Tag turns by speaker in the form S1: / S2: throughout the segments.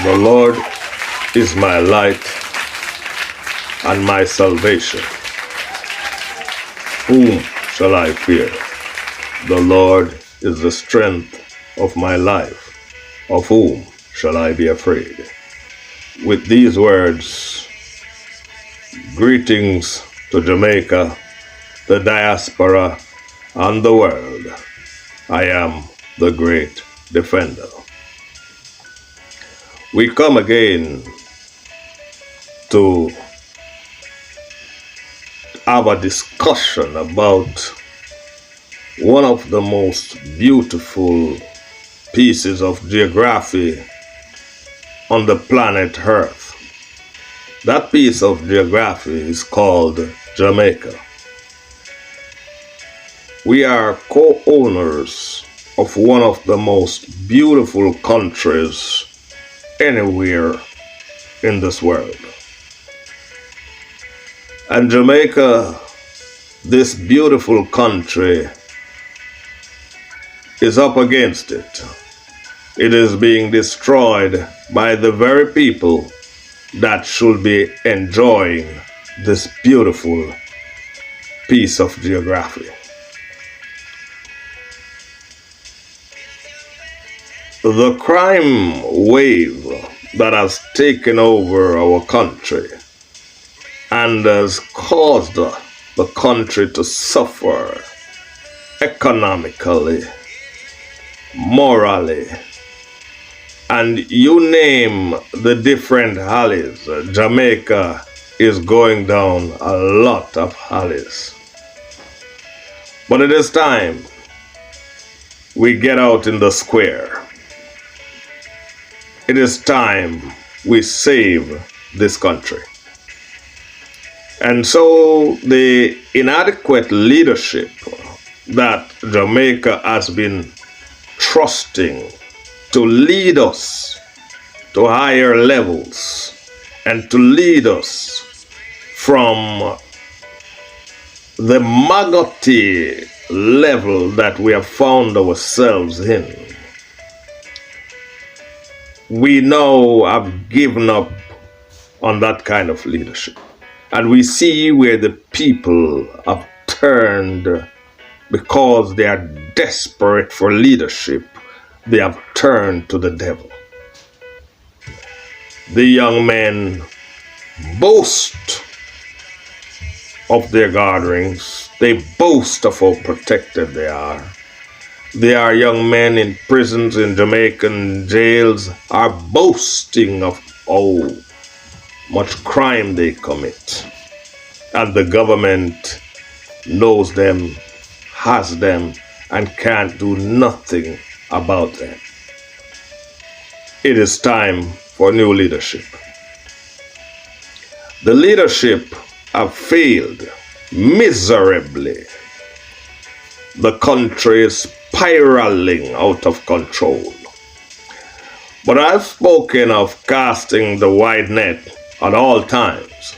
S1: The Lord is my light and my salvation. Whom shall I fear? The Lord is the strength of my life. Of whom shall I be afraid? With these words, greetings to Jamaica, the diaspora, and the world. I am the great defender. We come again to have a discussion about one of the most beautiful pieces of geography on the planet Earth. That piece of geography is called Jamaica. We are co-owners of one of the most beautiful countries anywhere in this world. And Jamaica, this beautiful country, is up against it. It is being destroyed by the very people that should be enjoying this beautiful piece of geography. The crime wave that has taken over our country and has caused the country to suffer economically, morally, and you name the different alleys. Jamaica is going down a lot of alleys. But it is time we get out in the square. It is time we save this country. And so the inadequate leadership that Jamaica has been trusting to lead us to higher levels and to lead us from the maggoty level that we have found ourselves in. We now have given up on that kind of leadership. And we see where the people have turned because they are desperate for leadership. They have turned to the devil. The young men boast of their gatherings. They boast of how protected they are. There are young men in prisons, in Jamaican jails, are boasting of how much crime they commit. And the government knows them, has them, and can't do nothing about them. It is time for new leadership. The leadership have failed miserably. The country is spiraling out of control. But I've spoken of casting the wide net at all times,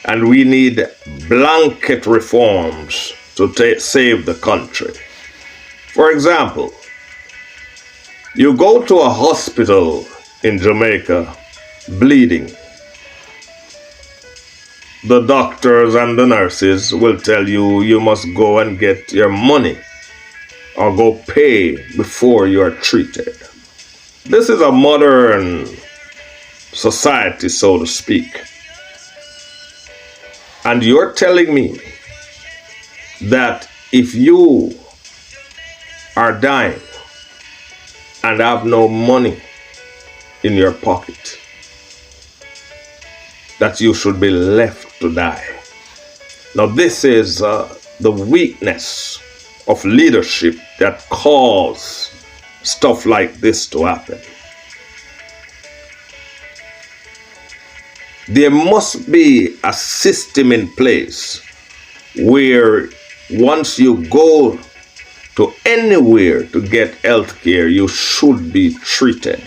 S1: and we need blanket reforms to save the country. For example, you go to a hospital in Jamaica bleeding. The doctors and the nurses will tell you you must go and get your money or go pay before you are treated. This is a modern society, so to speak. And you're telling me that if you are dying and have no money in your pocket, that you should be left to die. Now this is the weakness of leadership that cause stuff like this to happen. There must be a system in place where once you go to anywhere to get health care, you should be treated.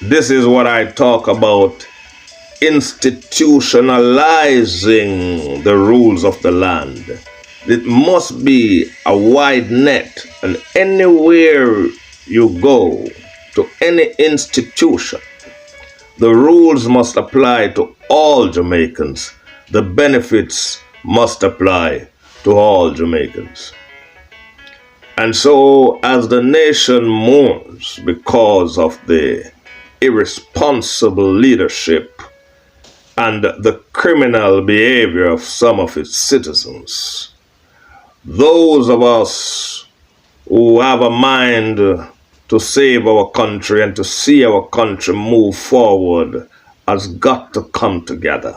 S1: This is what I talk about, institutionalizing the rules of the land. It must be a wide net, and anywhere you go to any institution. The rules must apply to all Jamaicans. The benefits must apply to all Jamaicans. And so, as the nation mourns because of the irresponsible leadership and the criminal behavior of some of its citizens, those of us who have a mind to save our country and to see our country move forward has got to come together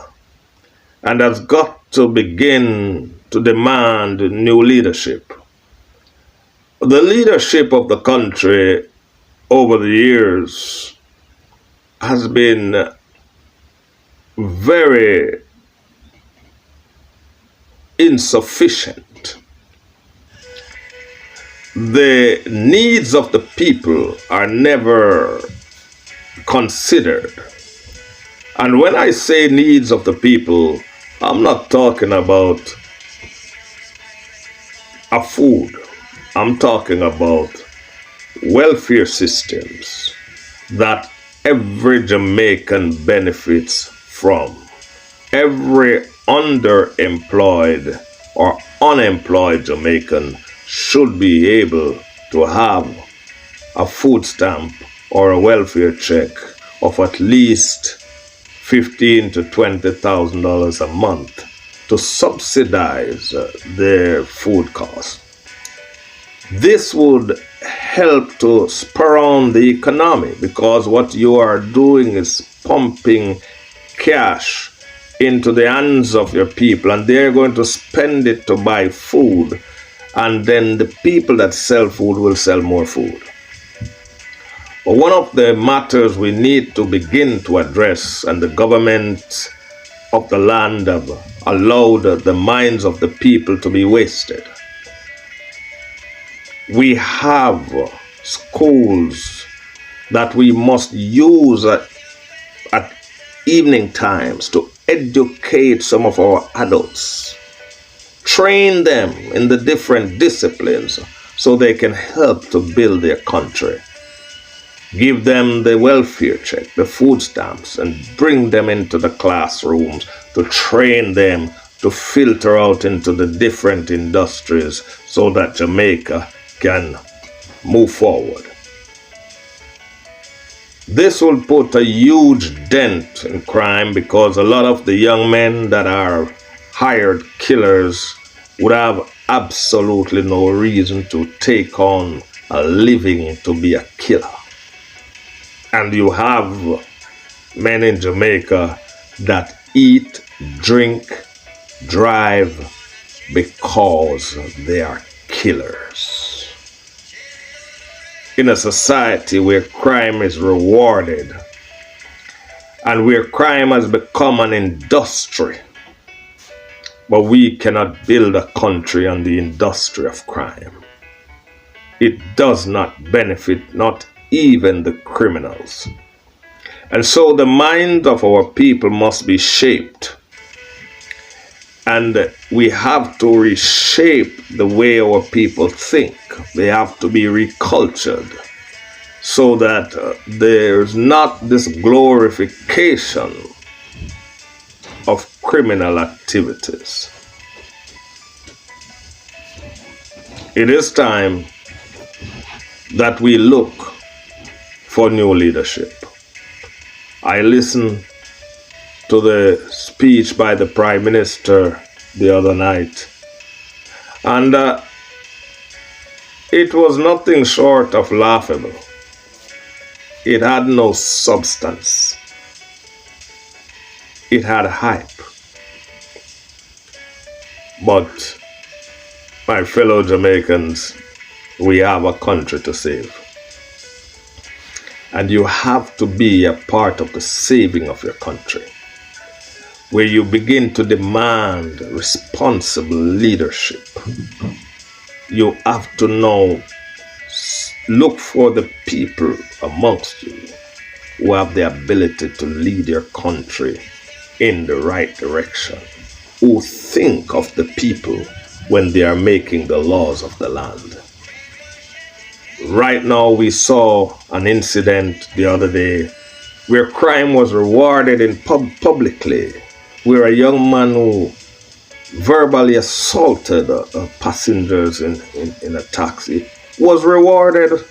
S1: and has got to begin to demand new leadership. The leadership of the country over the years has been very insufficient. The needs of the people are never considered. And when I say needs of the people, I'm not talking about a food. I'm talking about welfare systems that every Jamaican benefits from. Every underemployed or unemployed Jamaican should be able to have a food stamp or a welfare check of at least $15,000 to $20,000 a month to subsidize their food costs. This would help to spur on the economy, because what you are doing is pumping cash into the hands of your people, and they're going to spend it to buy food, and then the people that sell food will sell more food. But one of the matters we need to begin to address, and the government of the land have allowed the minds of the people to be wasted. We have schools that we must use at evening times to educate some of our adults, train them in the different disciplines so they can help to build their country. Give them the welfare check, the food stamps, and bring them into the classrooms to train them to filter out into the different industries so that Jamaica can move forward. This will put a huge dent in crime, because a lot of the young men that are hired killers would have absolutely no reason to take on a living to be a killer. And you have men in Jamaica that eat, drink, drive because they are killers. In a society where crime is rewarded and where crime has become an industry, but we cannot build a country on the industry of crime. It does not benefit not even the criminals. And so the mind of our people must be shaped. And we have to reshape the way our people think. They have to be recultured so that there's not this glorification of criminal activities. It is time that we look for new leadership. I listened to the speech by the Prime Minister the other night, and it was nothing short of laughable. It had no substance. It had hype. But, my fellow Jamaicans, we have a country to save. And you have to be a part of the saving of your country, where you begin to demand responsible leadership. You have to now look for the people amongst you who have the ability to lead your country in the right direction, who think of the people when they are making the laws of the land. Right now, we saw an incident the other day where crime was rewarded in publicly, where a young man who verbally assaulted passengers in a taxi was rewarded.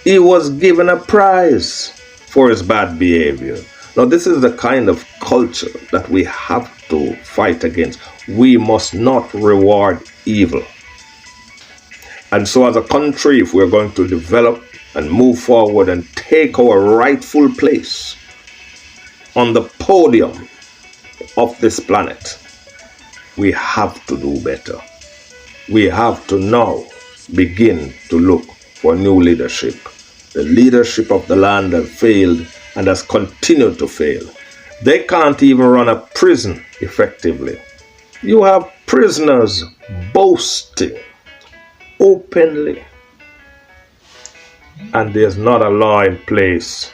S1: He was given a prize for his bad behavior. Now, this is the kind of culture that we have to fight against. We must not reward evil. And so, as a country, if we're going to develop and move forward and take our rightful place on the podium of this planet, we have to do better. We have to now begin to look for new leadership. The leadership of the land has failed and has continued to fail. They can't even run a prison effectively. You have prisoners boasting openly, and there's not a law in place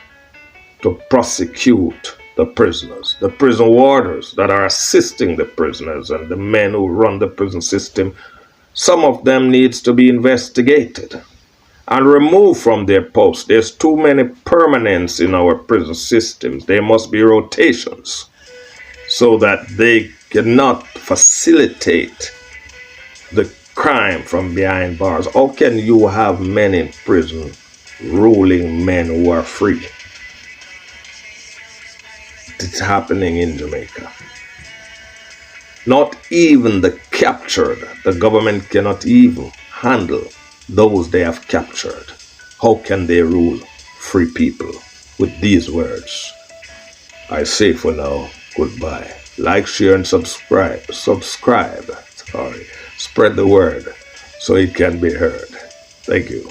S1: to prosecute the prisoners. The prison warders that are assisting the prisoners and the men who run the prison system, some of them needs to be investigated and removed from their posts. There's too many permanents in our prison systems. There must be rotations so that they cannot facilitate the crime from behind bars. How can you have men in prison ruling men who are free? It's happening in Jamaica. Not even the captured, the government cannot even handle those they have captured. How can they rule free people with these words? I say for now, goodbye. Like, share, and subscribe. Spread the word so it can be heard. Thank you.